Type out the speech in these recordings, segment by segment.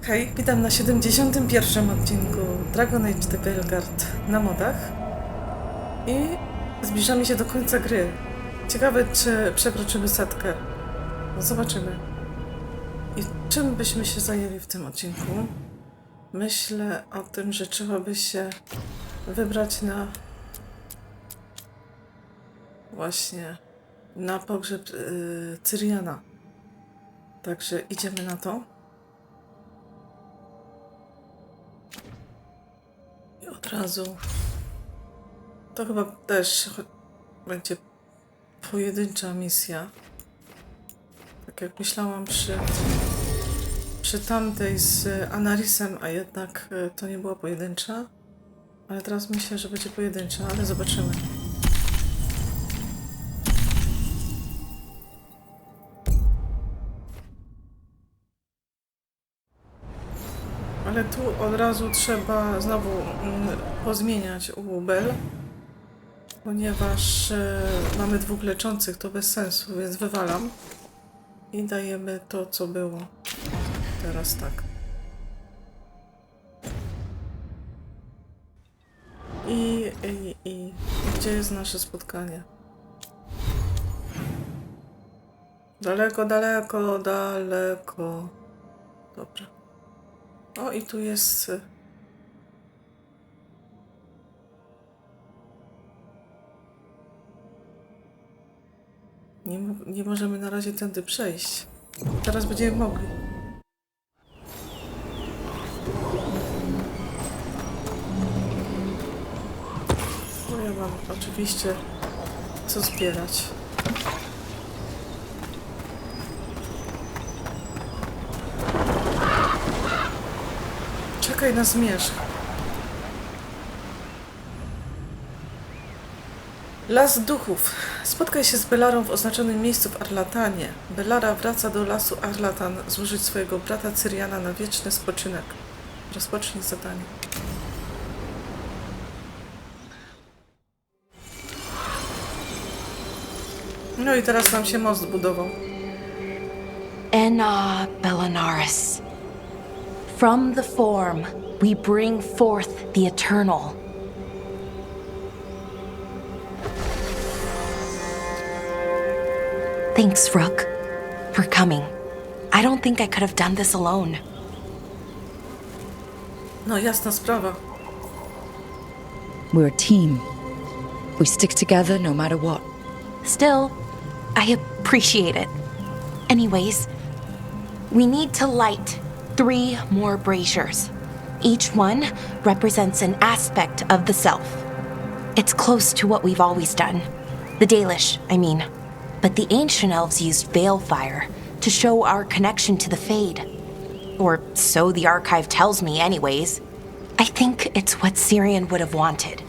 Hej, witam na 71. odcinku Dragon Age The Veilguard na modach i zbliżamy się do końca gry. Ciekawe, czy przekroczymy setkę. No zobaczymy. I czym byśmy się zajęli w tym odcinku? Myślę o tym, że trzeba by się wybrać na właśnie na pogrzeb Cyriana. Także idziemy na to. I od razu to chyba też będzie pojedyncza misja. Tak jak myślałam przy tamtej z Anarisem, a jednak to nie była pojedyncza. Ale teraz myślę, że będzie pojedyncza, ale zobaczymy. Ale tu od razu trzeba znowu pozmieniać ubel, ponieważ mamy dwóch leczących, to bez sensu, więc wywalam i dajemy to, co było. Teraz tak. I gdzie jest nasze spotkanie? Daleko, daleko, daleko. Dobra. O, i tu jest... Nie możemy na razie tędy przejść. Teraz będziemy mogli. No ja mam oczywiście co zbierać. Czekaj na zmierzch. Las duchów. Spotkaj się z Bellarą w oznaczonym miejscu w Arlathanie. Bellara wraca do lasu Arlathan złożyć swojego brata Cyriana na wieczny spoczynek. Rozpocznij zadanie. No i teraz nam się most budował. Ena Bellanaris. From the form, we bring forth the eternal. Thanks, Rook, for coming. I don't think I could have done this alone. No jasna sprawa. We're a team. We stick together no matter what. Still, I appreciate it. Anyways, we need to light 3 more braziers. Each one represents an aspect of the self. It's close to what we've always done. The Dalish, I mean. But the ancient elves used veil fire to show our connection to the Fade. Or so the archive tells me anyways. I think it's what Syrian would have wanted.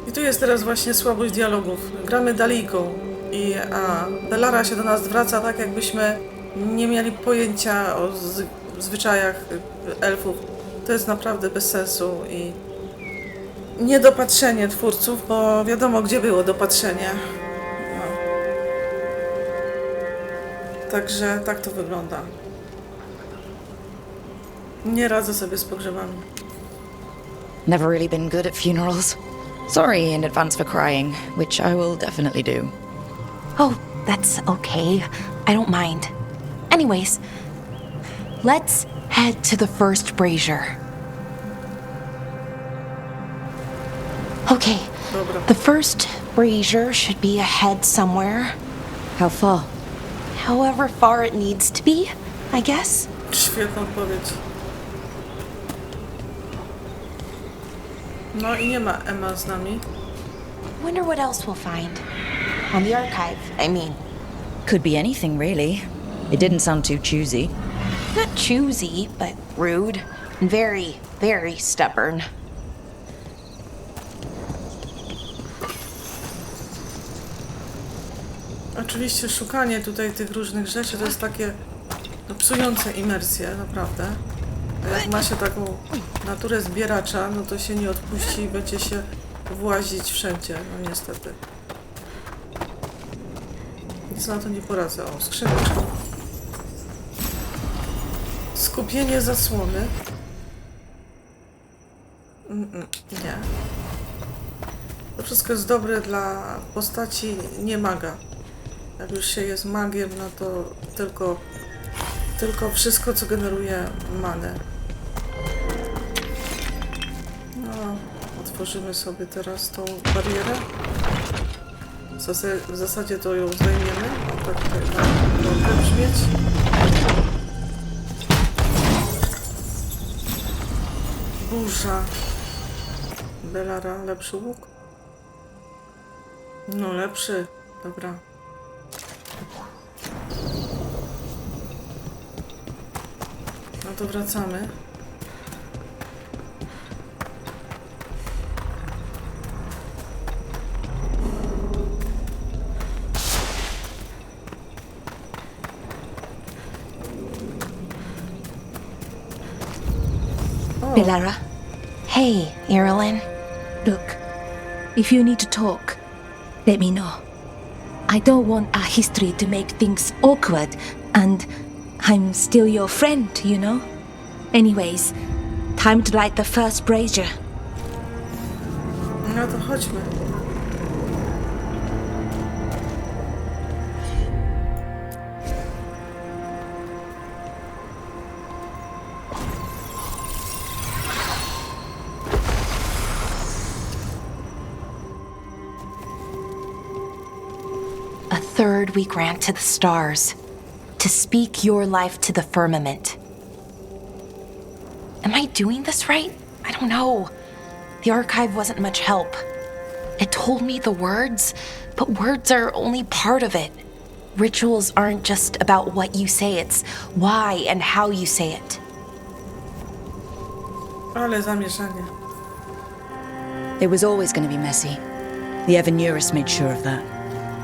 I tu jest teraz właśnie słabość dialogów. Gramy Daliką i Bellara się do nas zwraca tak, jakbyśmy nie mieli pojęcia o zwyczajach elfów. To jest naprawdę bez sensu i niedopatrzenie twórców, bo wiadomo, gdzie było dopatrzenie. No. Także tak to wygląda. Nie radzę sobie z pogrzebami. Never really been good at funerals. Sorry in advance for crying, which I will definitely do. Oh, that's okay. I don't mind. Anyways, let's head to the first brazier. Okay, Dobra. the first brazier should be ahead somewhere. How far? However far it needs to be, I guess. Świetna odpowiedź. No i nie ma Emma z nami. Wonder what else we'll find. On the archive, I mean. Could be anything, really. It didn't sound too choosy. Not choosy, but rude. And very, very stubborn. Oczywiście szukanie tutaj tych różnych rzeczy to jest takie psujące imersję, naprawdę. A jak ma się taką naturę zbieracza, no to się nie odpuści i będzie się włazić wszędzie, no niestety. Nic na to nie poradzę. O, skrzyneczka. Skupienie zasłony. Nie. To wszystko jest dobre dla postaci nie maga. Jak już się jest magiem, no to tylko wszystko, co generuje manę. No, otworzymy sobie teraz tą barierę. W zasadzie to ją zdejmiemy. O, tak tutaj ma brzmieć. Burza. Bellara, lepszy łuk? No, lepszy. Dobra. No to wracamy. Bellara. Hey, Irulan. Look, if you need to talk, let me know. I don't want our history to make things awkward, and I'm still your friend, you know? Anyways, time to light the first brazier. No to chodźmy. A third we grant to the stars, to speak your life to the firmament. Am I doing this right? I don't know. The archive wasn't much help. It told me the words, but words are only part of it. Rituals aren't just about what you say, it's why and how you say it. Ale zamieszanie. It was always going to be messy. The Evanurus made sure of that.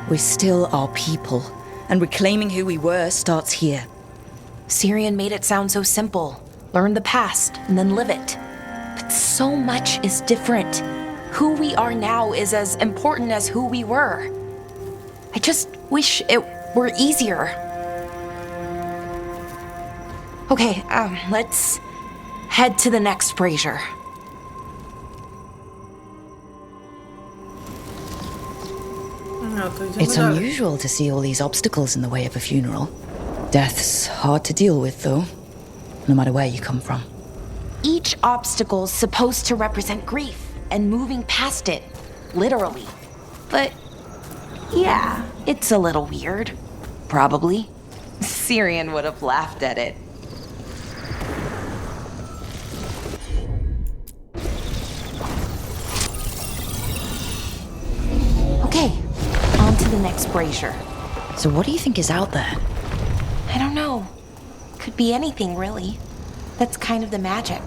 We still are people, and reclaiming who we were starts here. Syrian made it sound so simple. Learn the past and then live it. But so much is different. Who we are now is as important as who we were. I just wish it were easier. Okay, let's head to the next brazier. No to idziemy It's dalej. unusual to see all these obstacles in the way of a funeral. Death's hard to deal with, though, no matter where you come from. Each obstacle's supposed to represent grief and moving past it, literally. But yeah, it's a little weird. Probably. Syrian would have laughed at it. Okay, on to the next brazier. So what do you think is out there? I don't know. Could be anything, really. That's kind of the magic.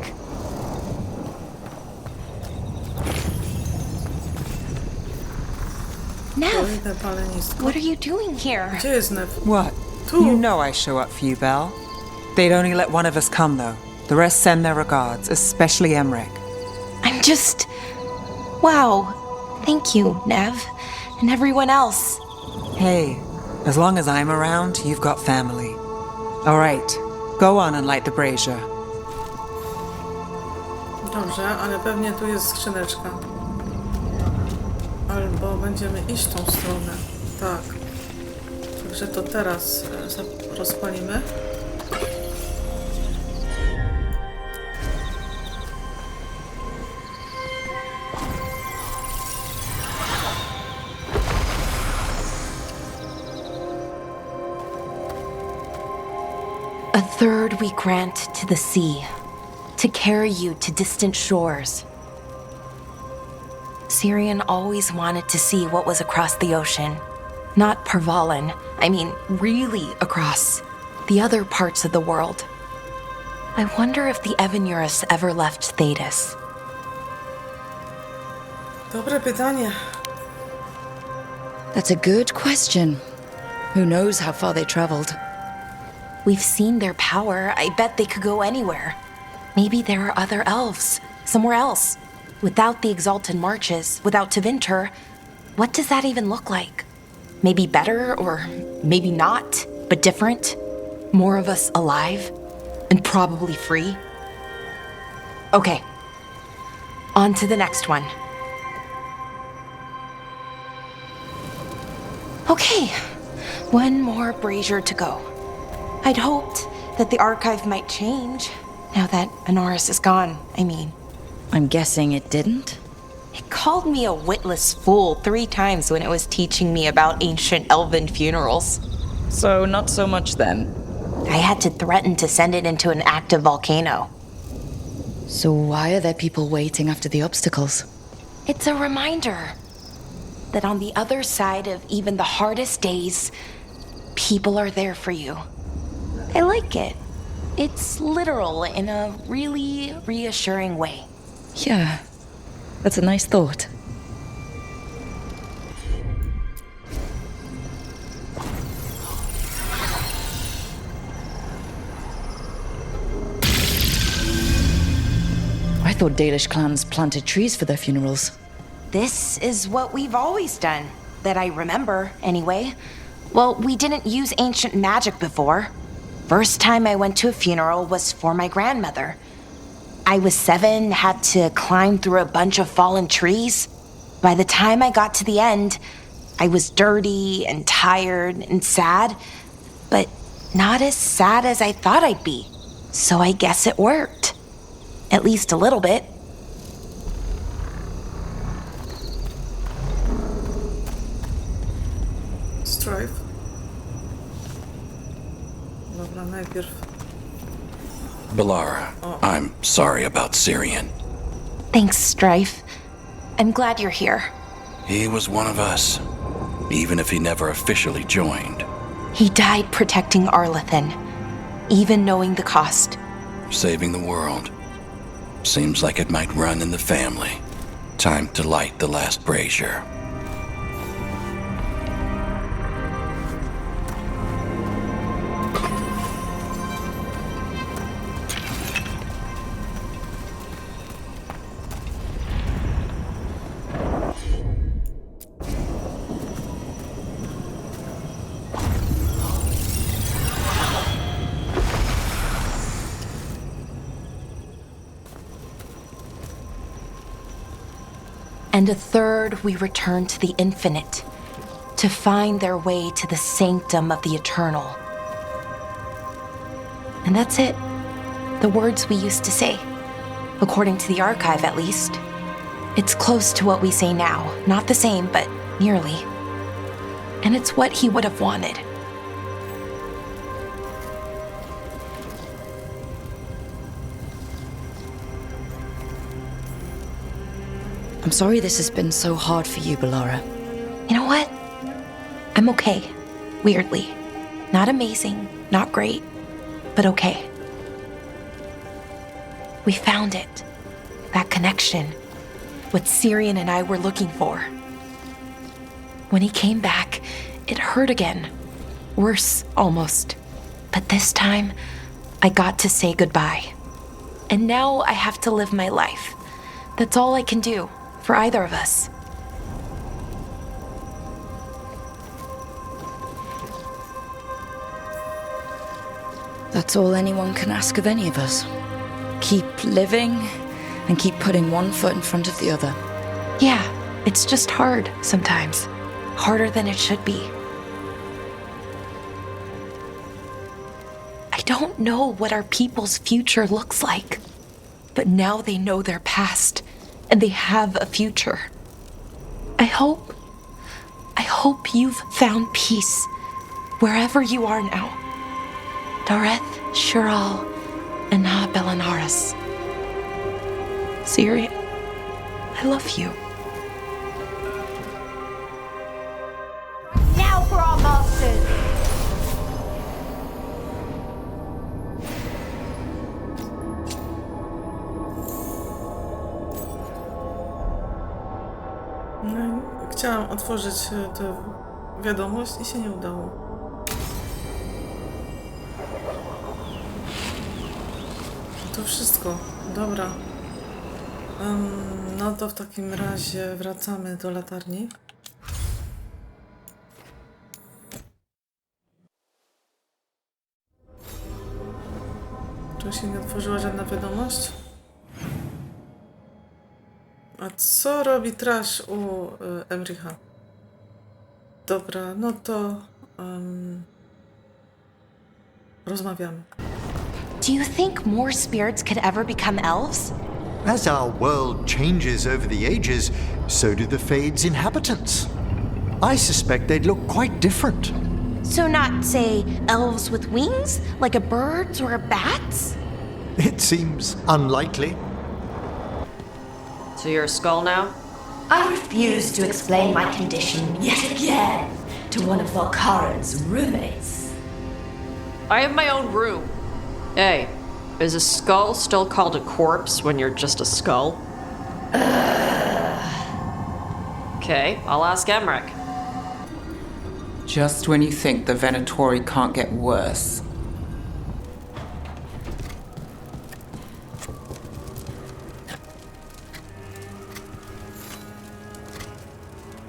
Nev, Kolejne palenisko. what are you doing here? Gdzie jest Nev? What? Tu. You know I show up for you, Belle. They'd only let one of us come, though. The rest send their regards, especially Emmerich. I'm just... Wow. Thank you, Nev. And everyone else. Hey, as long as I'm around, you've got family. All right, go on and light the brazier. Dobrze, ale pewnie tu jest skrzyneczka. Albo będziemy iść tą stronę. Tak. Także to teraz rozpalimy. A third we grant to the sea, to carry you to distant shores. Syrian always wanted to see what was across the ocean. Not Parvalan, I mean really across the other parts of the world. I wonder if the Evanurus ever left Thetis. Dobre pytanie. That's a good question. Who knows how far they traveled? We've seen their power. I bet they could go anywhere. Maybe there are other elves, somewhere else. Without the Exalted Marches, without Tevinter, what does that even look like? Maybe better, or maybe not, but different? More of us alive? and probably free. Okay, on to the next one. Okay, one more brazier to go. I'd hoped that the archive might change, now that Anaris is gone, I mean. I'm guessing it didn't? It called me a witless fool 3 times when it was teaching me about ancient elven funerals. So, not so much then. I had to threaten to send it into an active volcano. So why are there people waiting after the obstacles? It's a reminder that on the other side of even the hardest days, people are there for you. I like it. It's literal in a really reassuring way. Yeah, that's a nice thought. I thought Dalish clans planted trees for their funerals. This is what we've always done, that I remember, anyway. Well, we didn't use ancient magic before. First time I went to a funeral was for my grandmother. I was 7, had to climb through a bunch of fallen trees. By the time I got to the end, I was dirty and tired and sad, but not as sad as I thought I'd be. So I guess it worked. At least a little bit. Strife. Dobra, najpierw. Bellara, I'm sorry about Syrian. Thanks, Strife. I'm glad you're here. He was one of us, even if he never officially joined. He died protecting Arlathan, even knowing the cost. Saving the world. Seems like it might run in the family. Time to light the last brazier. And a third we return to the infinite, to find their way to the sanctum of the eternal. And that's it. The words we used to say. According to the archive, at least. It's close to what we say now. Not the same, but nearly. And it's what he would have wanted. I'm sorry this has been so hard for you, Bellara. You know what? I'm okay. Weirdly. Not amazing, not great, but okay. We found it. That connection. What Syrian and I were looking for. When he came back, it hurt again. Worse, almost. But this time, I got to say goodbye. And now I have to live my life. That's all I can do. For either of us. That's all anyone can ask of any of us. Keep living and keep putting one foot in front of the other. Yeah, it's just hard sometimes. Harder than it should be. I don't know what our people's future looks like, but now they know their past. And they have a future. I hope you've found peace wherever you are now. Dareth, Shural, and Ha Belanaris. Syrian, I love you. Now for our masters! No, chciałam otworzyć tę wiadomość i się nie udało. To wszystko. Dobra. No to w takim razie wracamy do latarni. Tu Czemu się nie otworzyła żadna wiadomość? A co robi Trash u Emricha? Dobra, no to rozmawiamy. Do you think more spirits could ever become elves? As our world changes over the ages, so do the Fade's inhabitants. I suspect they'd look quite different. So not, say, elves with wings, like a bird's or a bat's? It seems unlikely. So you're a skull now? I refuse to explain my condition yet again to one of Volkaran's roommates. I have my own room. Hey, is a skull still called a corpse when you're just a skull? Okay, I'll ask Emmerich. Just when you think the Venatori can't get worse.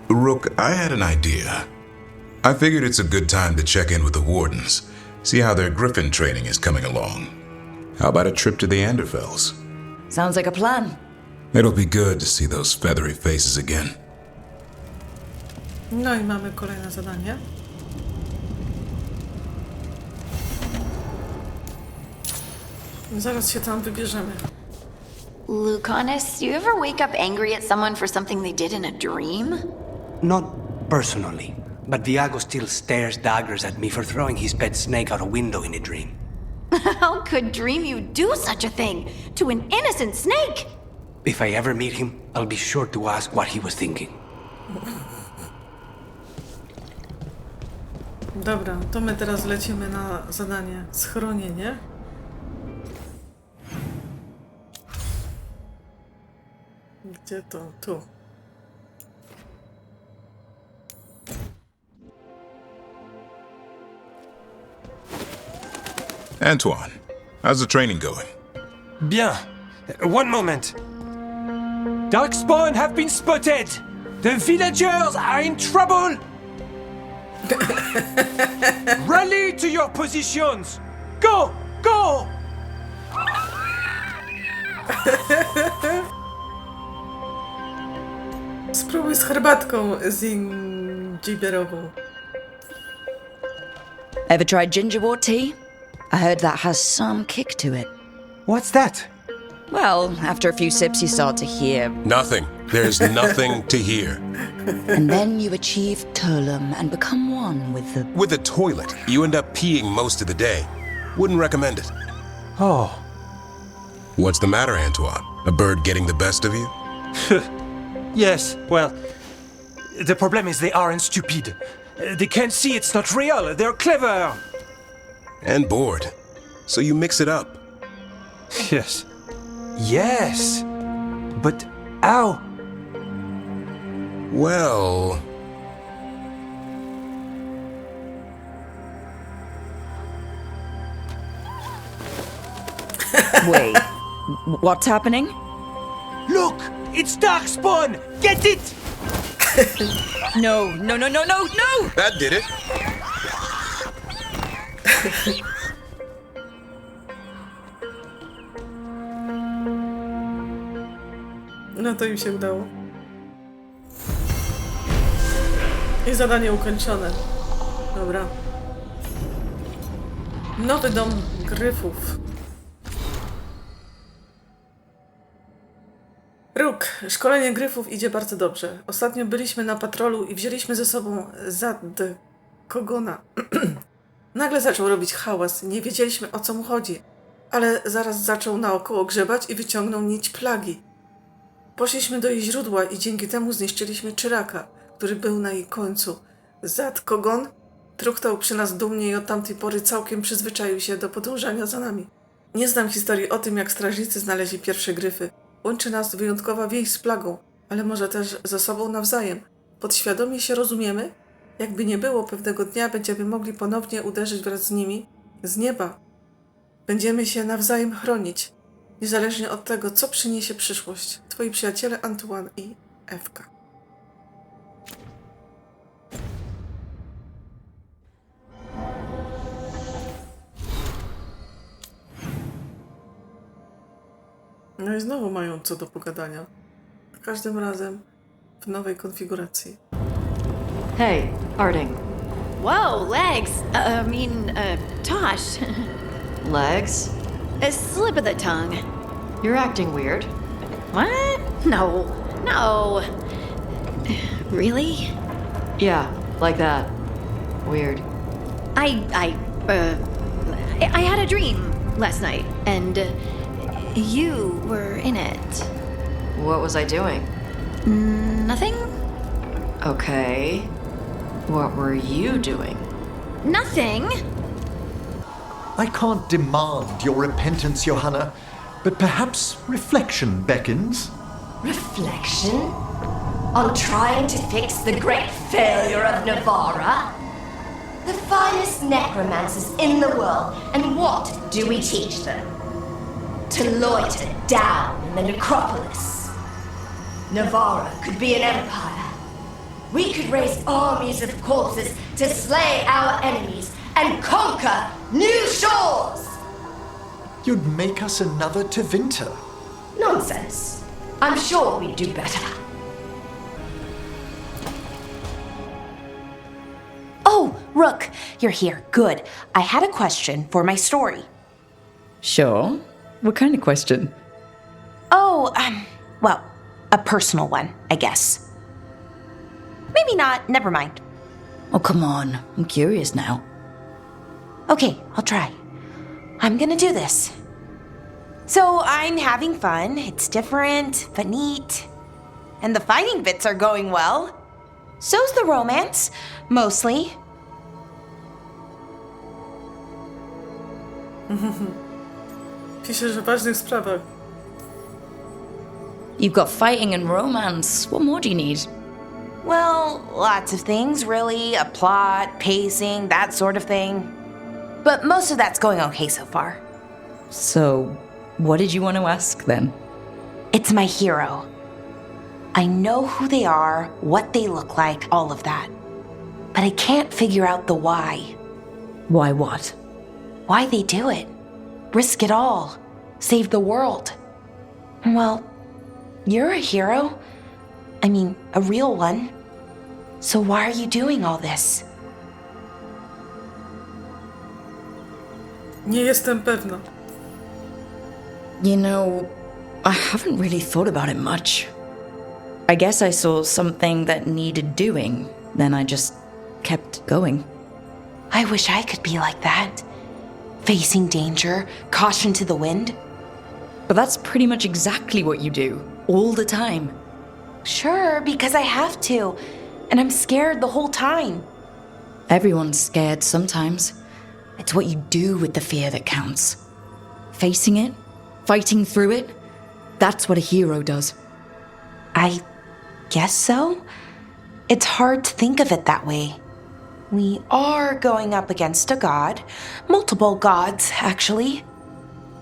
Rook, I had an idea. I figured it's a good time to check in with the wardens, see how their griffin training is coming along. How about a trip to the Anderfells? Sounds like a plan. It'll be good to see those feathery faces again. No i mamy kolejne zadanie. Zaraz się tam wybierzemy. Lucanus, do you ever wake up angry at someone for something they did in a dream? Not personally, but Viago still stares daggers at me for throwing his pet snake out a window in a dream. How could dream you do such a thing to an innocent snake? If I ever meet him, I'll be sure to ask what he was thinking. Dobra, to my teraz lecimy na zadanie Schronienie. Gdzie to? Tu. Antoine, how's the training going? Bien. One moment. Darkspawn have been spotted. The villagers are in trouble. Rally to your positions. Go! Go! Spróbuj z herbatką zingiberową. Ever tried gingerwort tea? I heard that has some kick to it. What's that? Well, after a few sips you start to hear, Nothing. There's nothing to hear. and then you achieve Turlum and become one with the... With the toilet, you end up peeing most of the day. Wouldn't recommend it. Oh. What's the matter, Antoine? A bird getting the best of you? Yes, well, the problem is they aren't stupid. They can't see it's not real. They're clever. And bored. So you mix it up. Yes. Yes. But how? Well... Wait, what's happening? Look! It's Darkspawn! Get it! No, no, no, no, no, no! That did it. No to im się udało. I zadanie ukończone. Dobra. Nowy dom gryfów. Róg. Szkolenie gryfów idzie bardzo dobrze. Ostatnio byliśmy na patrolu i wzięliśmy ze sobą Zad Kogona. Nagle zaczął robić hałas. Nie wiedzieliśmy, o co mu chodzi. Ale zaraz zaczął naokoło grzebać i wyciągnął nić plagi. Poszliśmy do jej źródła i dzięki temu zniszczyliśmy czyraka, który był na jej końcu. Zad Kogon truchtał przy nas dumnie i od tamtej pory całkiem przyzwyczaił się do podążania za nami. Nie znam historii o tym, jak strażnicy znaleźli pierwsze gryfy. Łączy nas wyjątkowa więź z plagą, ale może też ze sobą nawzajem. Podświadomie się rozumiemy? Jakby nie było, pewnego dnia będziemy mogli ponownie uderzyć wraz z nimi z nieba. Będziemy się nawzajem chronić, niezależnie od tego, co przyniesie przyszłość. Twoi przyjaciele Antoine i Ewka. No i znowu mają co do pogadania. Każdym razem w nowej konfiguracji. Hey, Arting. Whoa, legs! Tosh. Legs? A slip of the tongue. You're acting weird. What? No. Really? Yeah, like that. Weird. I had a dream last night, and you were in it. What was I doing? Nothing? Okay. What were you doing? Nothing. I can't demand your repentance, Johanna, but perhaps reflection beckons. Reflection? On trying to fix the great failure of Navarra? The finest necromancers in the world, and what do we teach them? To loiter down in the necropolis. Navarra could be an empire. We could raise armies of corpses to slay our enemies and conquer new shores! You'd make us another Tevinter. Nonsense. I'm sure we'd do better. Oh, Rook, you're here. Good. I had a question for my story. Sure. What kind of question? Oh, well, a personal one, I guess. Maybe not. Never mind. Oh, come on. I'm curious now. Okay, I'll try. I'm gonna do this. So I'm having fun. It's different, but neat. And the fighting bits are going well. So's the romance, mostly. Piszesz o ważnych sprawach. You've got fighting and romance. What more do you need? Well, lots of things, really. A plot, pacing, that sort of thing. But most of that's going okay so far. So, what did you want to ask then? It's my hero. I know who they are, what they look like, all of that. But I can't figure out the why. Why what? Why they do it. Risk it all. Save the world. Well, you're a hero. I mean, a real one. So why are you doing all this? Nie jestem pewna. You know, I haven't really thought about it much. I guess I saw something that needed doing, then I just kept going. I wish I could be like that. Facing danger, caution to the wind. But that's pretty much exactly what you do, all the time. Sure, because I have to. And I'm scared the whole time. Everyone's scared sometimes. It's what you do with the fear that counts. Facing it, fighting through it, that's what a hero does. I guess so. It's hard to think of it that way. We are going up against a god. Multiple gods, actually.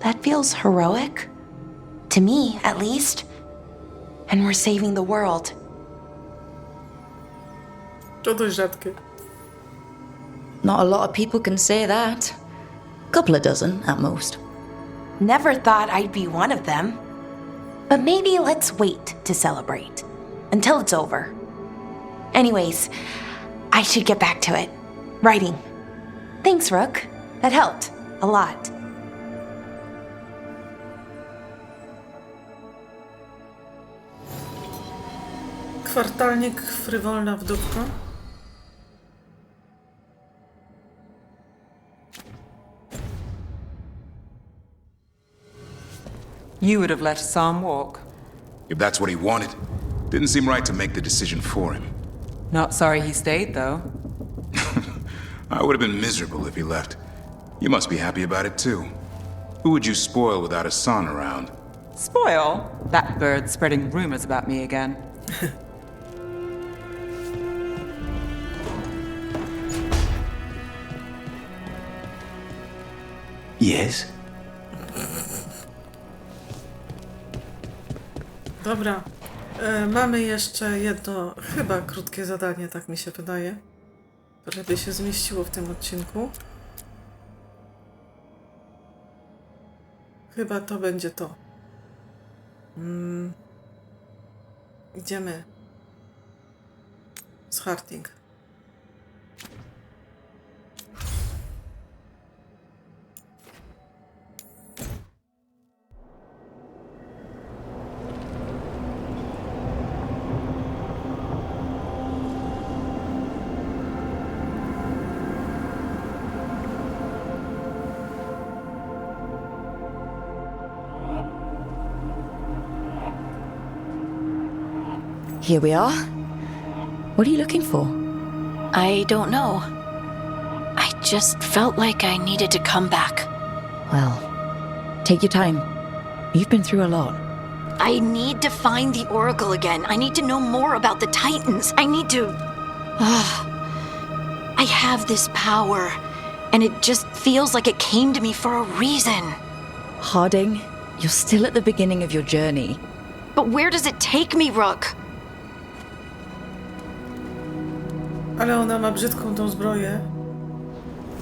That feels heroic. To me, at least. And we're saving the world. To dość rzadkie. Not a lot of people can say that. Couple of dozen, at most. Never thought I'd be one of them. But maybe let's wait to celebrate. Until it's over. Anyways, I should get back to it. Writing. Thanks, Rook. That helped. A lot. Kwartalnik Frywolna Wdówka. You would have let Sam walk. If that's what he wanted, didn't seem right to make the decision for him. Not sorry he stayed, though. I would have been miserable if he left. You must be happy about it, too. Who would you spoil without a son around? Spoil? That bird's spreading rumors about me again. Yes? Dobra. Mamy jeszcze jedno, chyba krótkie zadanie, tak mi się wydaje. Żeby się zmieściło w tym odcinku. Chyba to będzie to. Idziemy. Z Harting. Here we are. What are you looking for? I don't know. I just felt like I needed to come back. Well, take your time. You've been through a lot. I need to find the Oracle again. I need to know more about the Titans. I need to... I have this power, and it just feels like it came to me for a reason. Harding, you're still at the beginning of your journey. But where does it take me, Rook? Ale ona ma brzydką tą zbroję.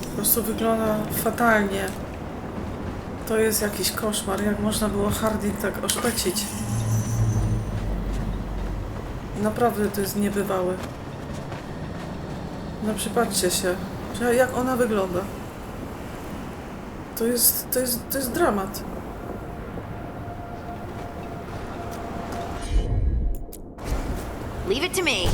Po prostu wygląda fatalnie. To jest jakiś koszmar, jak można było Harding tak oszpecić. Naprawdę to jest niebywałe. No przypatrzcie się, że jak ona wygląda. To jest dramat. Leave it to me.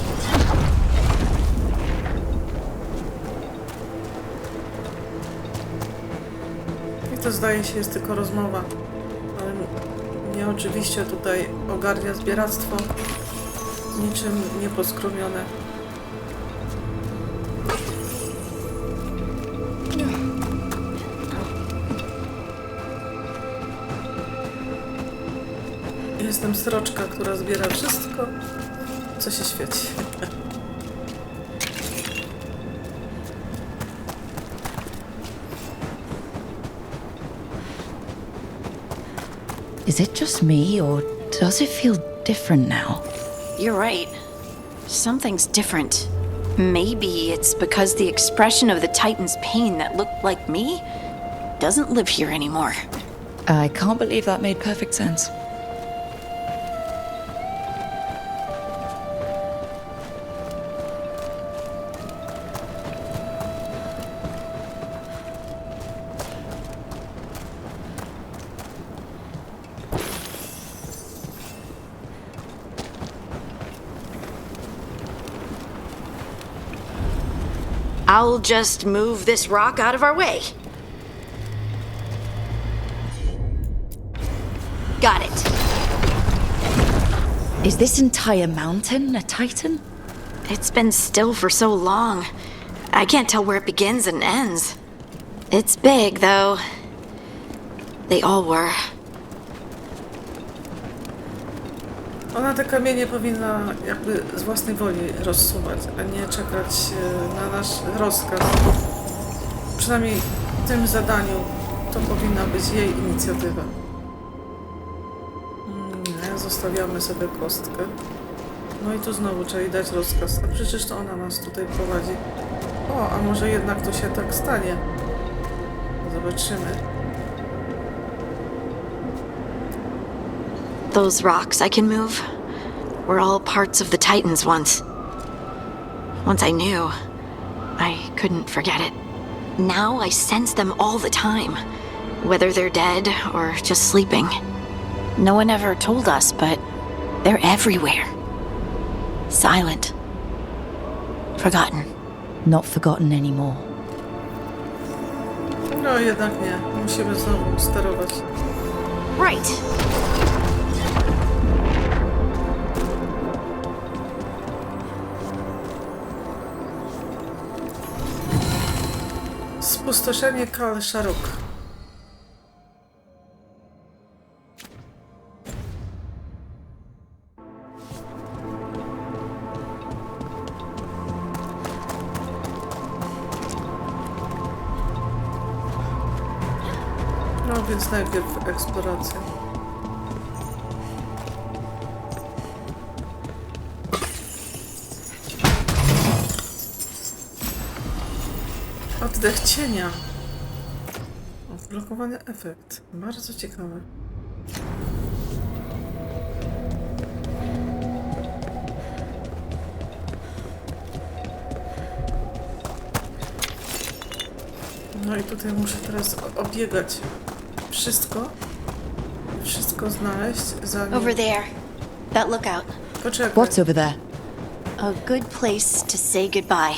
I to zdaje się jest tylko rozmowa. Ale mnie oczywiście tutaj ogarnia zbieractwo. Niczym nieposkromione. Jestem sroczka, która zbiera wszystko, co się świeci. Is it just me, or does it feel different now? You're right. Something's different. Maybe it's because the expression of the Titan's pain that looked like me doesn't live here anymore. I can't believe that made perfect sense. I'll just move this rock out of our way. Got it. Is this entire mountain a Titan? It's been still for so long. I can't tell where it begins and ends. It's big, though. They all were. Ona te kamienie powinna jakby z własnej woli rozsuwać, a nie czekać na nasz rozkaz. Przynajmniej w tym zadaniu to powinna być jej inicjatywa. Zostawiamy sobie kostkę. No i tu znowu trzeba jej dać rozkaz. A przecież to ona nas tutaj prowadzi. O, a może jednak to się tak stanie. Zobaczymy. Those rocks I can move were all parts of the Titans once. Once I knew, I couldn't forget it. Now I sense them all the time, whether they're dead or just sleeping. No one ever told us, but they're everywhere. Silent. Forgotten. Not forgotten anymore. No jednak nie. Musimy znowu sterować. Right. Spustoszenie Kal Sharuk. No więc najpierw eksploracja. Oddech cienia. Odblokowany efekt. Bardzo ciekawe. No i tutaj muszę teraz obiegać wszystko znaleźć, zanim... Over there. That lookout. Poczekaj. What's over there? A good place to say goodbye.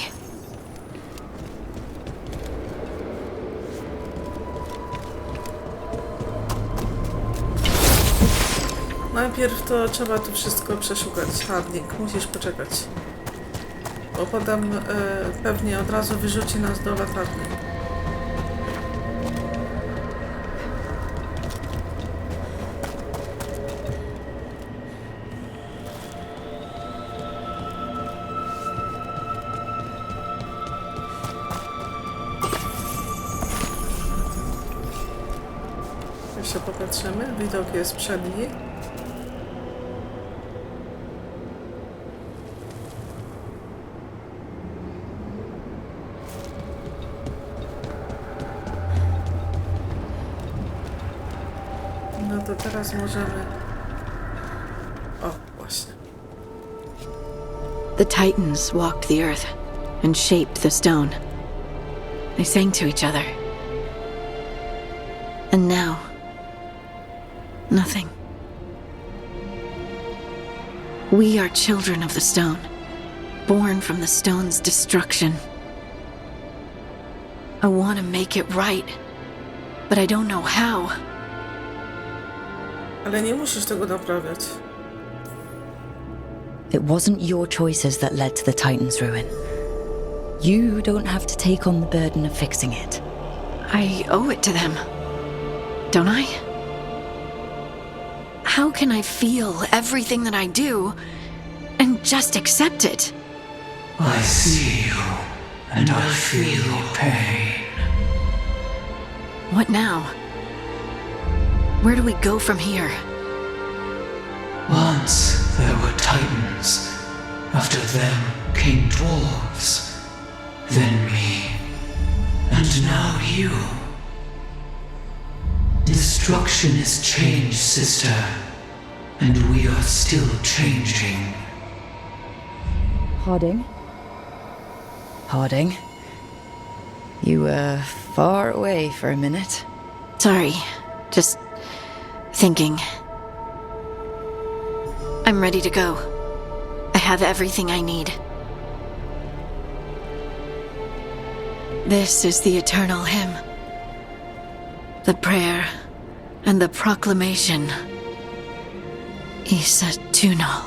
Najpierw to trzeba tu wszystko przeszukać. Harding, musisz poczekać. Bo potem pewnie od razu wyrzuci nas do latarni. Jeszcze popatrzymy. Widok jest przedni. No to teraz możemy... O, właśnie. The Titans walked the earth and shaped the stone. They sang to each other. And now, nothing. We are children of the stone, born from the stone's destruction. I want to make it right, but I don't know how. Ale nie musisz tego naprawiać. It wasn't your choices that led to the Titan's ruin. You don't have to take on the burden of fixing it. I owe it to them, don't I? How can I feel everything that I do and just accept it? I see you, and I feel your pain. What now? Where do we go from here? Once there were Titans. After them came dwarves. Then me. And now you. Destruction is change, sister. And we are still changing. Harding? Harding? You were far away for a minute. Sorry, just thinking. I'm ready to go. I have everything I need. This is the eternal hymn. The prayer and the proclamation. Isa Tunal.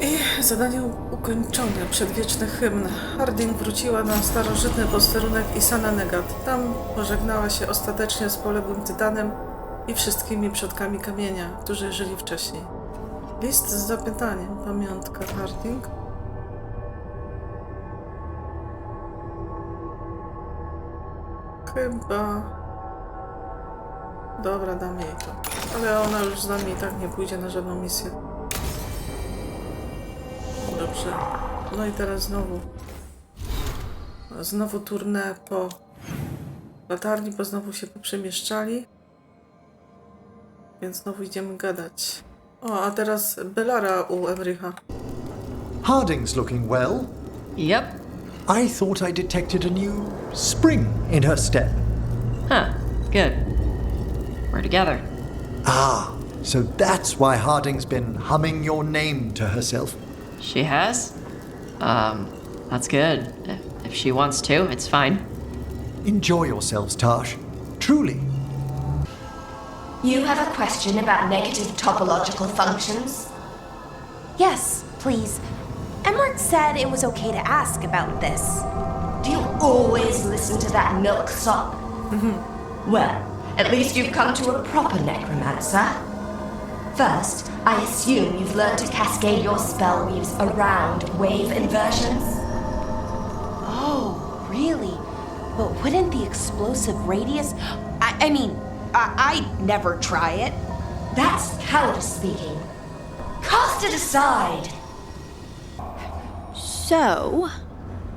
I zadanie ukończone. Przedwieczny hymn. Harding wróciła na starożytny posterunek Isana Negat. Tam pożegnała się ostatecznie z poległym tytanem i wszystkimi przodkami kamienia, którzy żyli wcześniej. List z zapytaniem. Pamiątka Harding. Chyba... Dobra, dam jej to. Ale ona już z nami i tak nie pójdzie na żadną misję. Dobrze. No i teraz znowu tournée po latarni, bo znowu się poprzemieszczali. Więc znowu idziemy gadać. O, a teraz Bellara u Emricha. Harding's looking well. Yep. I thought I detected a new spring in her step. Huh. Good. We're together. Ah, so that's why Harding's been humming your name to herself. She has? That's good. If she wants to, it's fine. Enjoy yourselves, Tash. Truly. You have a question about negative topological functions? Yes, please. Emmerich said it was okay to ask about this. Do you always listen to that milksop? Well, at least you've come to a proper necromancer. First, I assume you've learned to cascade your spell weaves around wave inversions? Oh, really? But wouldn't the explosive radius... I'd never try it. That's cowardice speaking. Cast it aside! So,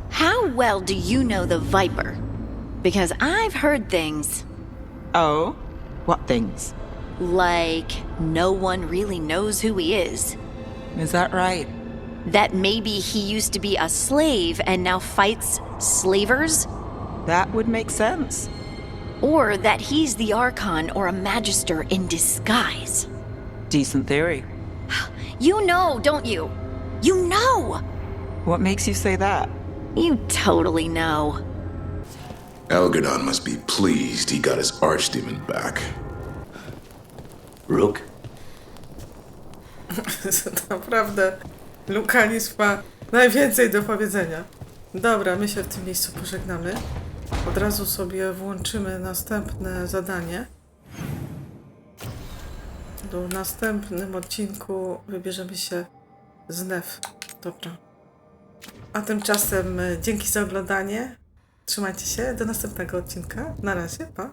how well do you know the Viper? Because I've heard things. Oh? What things? Like, no one really knows who he is. Is that right? That maybe he used to be a slave and now fights slavers? That would make sense. Or that he's the Archon or a Magister in disguise. Decent theory. You know, don't you? You know! What makes you say that? You totally know. Elgadon must be pleased he got his archdemon back. Rook? Naprawdę, Lukanis ma najwięcej do powiedzenia. Dobra, my się w tym miejscu pożegnamy. Od razu sobie włączymy następne zadanie. W następnym odcinku wybierzemy się z Nef. Dobra. A tymczasem dzięki za oglądanie. Trzymajcie się. Do następnego odcinka. Na razie. Pa.